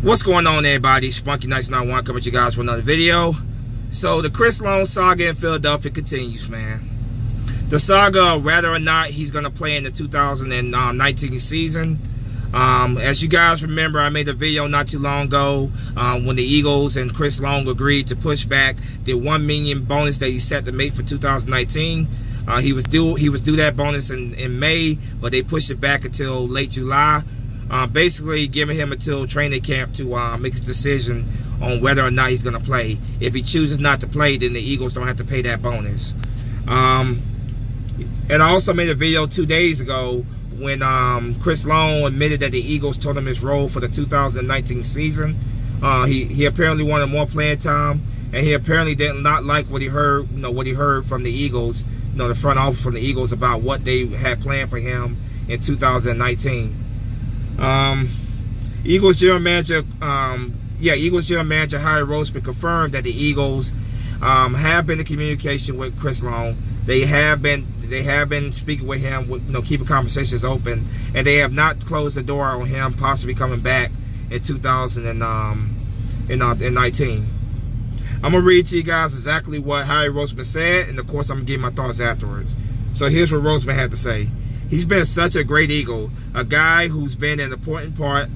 What's going on, everybody? Spunky Nights 91 coming to you guys for another video. So the Chris Long saga in Philadelphia continues, man. The saga of whether or not he's going to play in the 2019 season. As you guys remember, I made a video not too long ago when the Eagles and Chris Long agreed to push back the $1 million bonus that he set to make for 2019. He was due that bonus in May, but they pushed it back until late July. Basically giving him until training camp to make his decision on whether or not he's going to play. If he chooses not to play, then the Eagles don't have to pay that bonus. And I also made a video 2 days ago when Chris Long admitted that the Eagles told him his role for the 2019 season. He apparently wanted more playing time, and he apparently did not like what he heard. What he heard from the Eagles, the front office from the Eagles about what they had planned for him in 2019. Eagles general manager, Eagles general manager Howie Roseman confirmed that the Eagles have been in communication with Chris Long. They have been speaking with him, keeping conversations open, and they have not closed the door on him possibly coming back in 2019. I'm gonna read to you guys exactly what Howie Roseman said, and of course I'm gonna give my thoughts afterwards. So here's what Roseman had to say. He's been such a great Eagle, a guy who's been an important part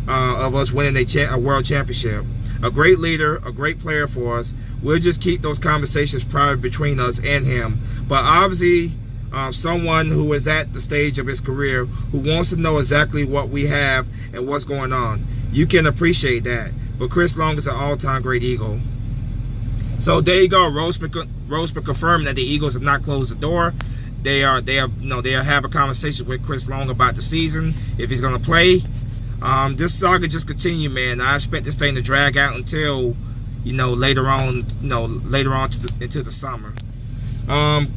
of us winning a world championship. A great leader, a great player for us. We'll just keep those conversations private between us and him. But obviously, someone who is at the stage of his career who wants to know exactly what we have and what's going on. You can appreciate that. But Chris Long is an all-time great Eagle. So there you go. Roseman confirmed that the Eagles have not closed the door. They are have a conversation with Chris Long about the season, if he's gonna play. This saga just continue, man. I expect this thing to drag out until later on into the summer.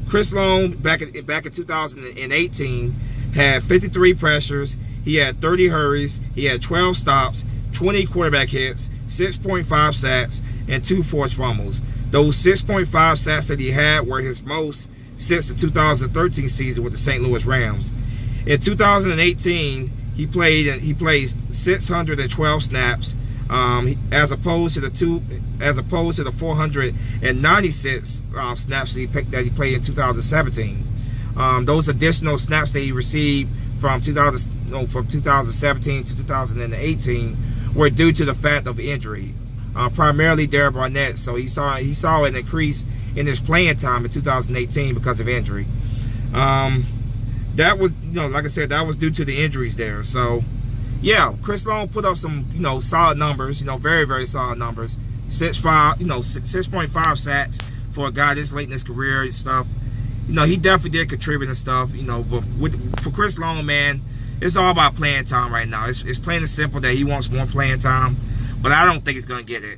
Chris Long back in 2018 had 53 pressures. He had 30 hurries. He had 12 stops, 20 quarterback hits, 6.5 sacks, and 2 forced fumbles. Those 6.5 sacks that he had were his most since the 2013 season with the St. Louis Rams. In 2018, he played 612 snaps, as opposed to the 496 snaps that he played in 2017. Those additional snaps that he received from 2017 to 2018 were due to the fact of injury, primarily Derek Barnett. So he saw an increase in his playing time in 2018 because of injury. That was, like I said, that was due to the injuries there. So, yeah, Chris Long put up some, solid numbers, very, very solid numbers. 6.5 sacks for a guy this late in his career and stuff. He definitely did contribute and stuff, but for Chris Long, man, it's all about playing time right now. It's plain and simple that he wants more playing time, but I don't think he's going to get it.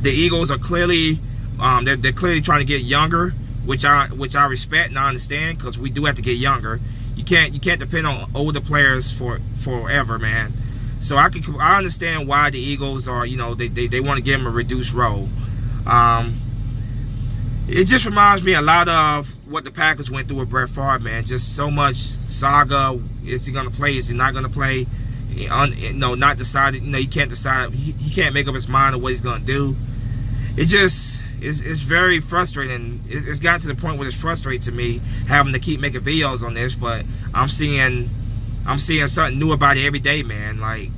The Eagles are clearly, they're clearly trying to get younger, which I respect and I understand, because we do have to get younger. You can't depend on older players forever, man. So I understand why the Eagles are, they want to give him a reduced role. It just reminds me a lot of what the Packers went through with Brett Favre, man. Just so much saga. Is he going to play? Is he not going to play? Not decided. He can't decide. He can't make up his mind on what he's going to do. It's very frustrating. It's gotten to the point where it's frustrating to me having to keep making videos on this, but I'm seeing something new about it every day, man. Like,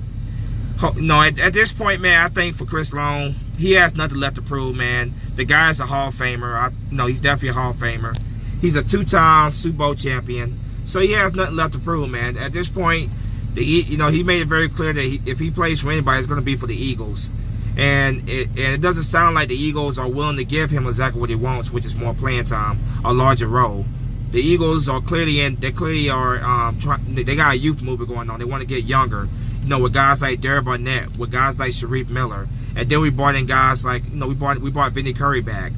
at this point, man, I think for Chris Long, he has nothing left to prove, man. The guy's a Hall of Famer. He's definitely a Hall of Famer. He's a 2-time Super Bowl champion, so he has nothing left to prove, man. At this point, he made it very clear that if he plays for anybody, it's going to be for the Eagles. And it doesn't sound like the Eagles are willing to give him exactly what he wants, which is more playing time, a larger role. The Eagles are they got a youth movement going on. They want to get younger, with guys like Derek Barnett, with guys like Sharif Miller, and then we brought in guys like, we brought Vinny Curry back,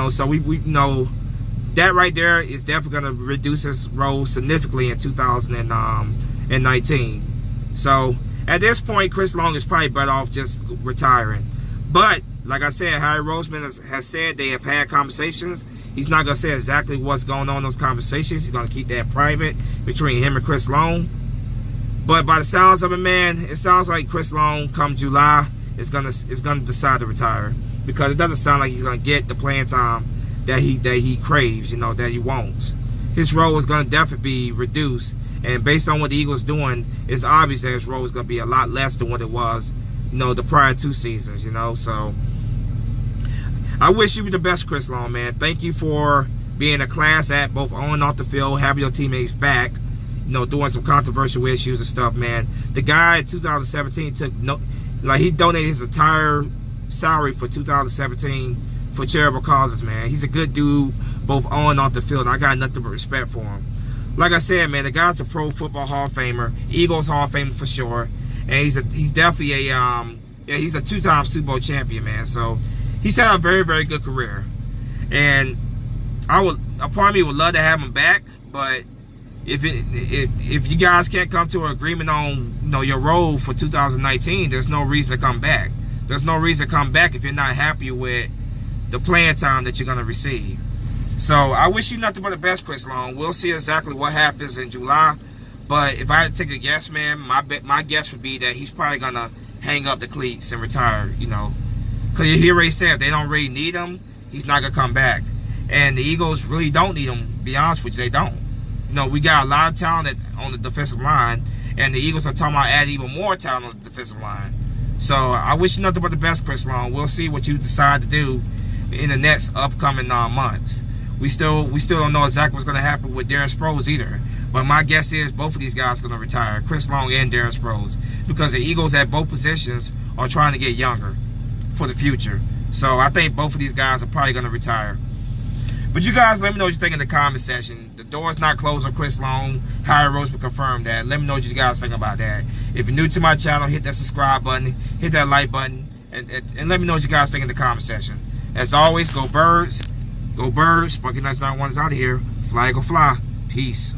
so we that right there is definitely going to reduce his role significantly in 2019. So at this point, Chris Long is probably better off just retiring. But like I said, Howie Roseman has said they have had conversations. He's not going to say exactly what's going on in those conversations. He's going to keep that private between him and Chris Long. But by the sounds of it, man, it sounds like Chris Long come July is gonna decide to retire, because it doesn't sound like he's gonna get the playing time that he craves, you know, that he wants. His role is gonna definitely be reduced, and based on what the Eagles doing, it's obvious that his role is gonna be a lot less than what it was, you know, the prior 2 seasons, you know. So I wish you the best, Chris Long, man. Thank you for being a class act, both on and off the field, having your teammates back, you know, doing some controversial issues and stuff, man. The guy in 2017 he donated his entire salary for 2017 for charitable causes, man. He's a good dude, both on and off the field, and I got nothing but respect for him. Like I said, man, the guy's a Pro Football Hall of Famer, Eagles Hall of Famer for sure, and he's definitely he's a 2-time Super Bowl champion, man. So he's had a very, very good career, and a part of me would love to have him back, but if you guys can't come to an agreement on, you know, your role for 2019, there's no reason to come back. There's no reason to come back if you're not happy with the playing time that you're going to receive. So I wish you nothing but the best, Chris Long. We'll see exactly what happens in July. But if I had to take a guess, man, my guess would be that he's probably going to hang up the cleats and retire, you know. Because he already said if they don't really need him, he's not going to come back. And the Eagles really don't need him, to be honest with you. They don't. You know, we got a lot of talent on the defensive line, and the Eagles are talking about adding even more talent on the defensive line. So I wish you nothing but the best, Chris Long. We'll see what you decide to do in the next upcoming months. We still don't know exactly what's going to happen with Darren Sproles either. But my guess is both of these guys are going to retire, Chris Long and Darren Sproles, because the Eagles at both positions are trying to get younger for the future. So I think both of these guys are probably going to retire. But you guys, let me know what you think in the comment section. The door's not closed on Chris Long. Howie Roseman confirmed that. Let me know what you guys think about that. If you're new to my channel, hit that subscribe button, hit that like button, and let me know what you guys think in the comment section. As always, go Birds. Go Birds. Spunky Nights 91 is out of here. Flag or fly. Peace.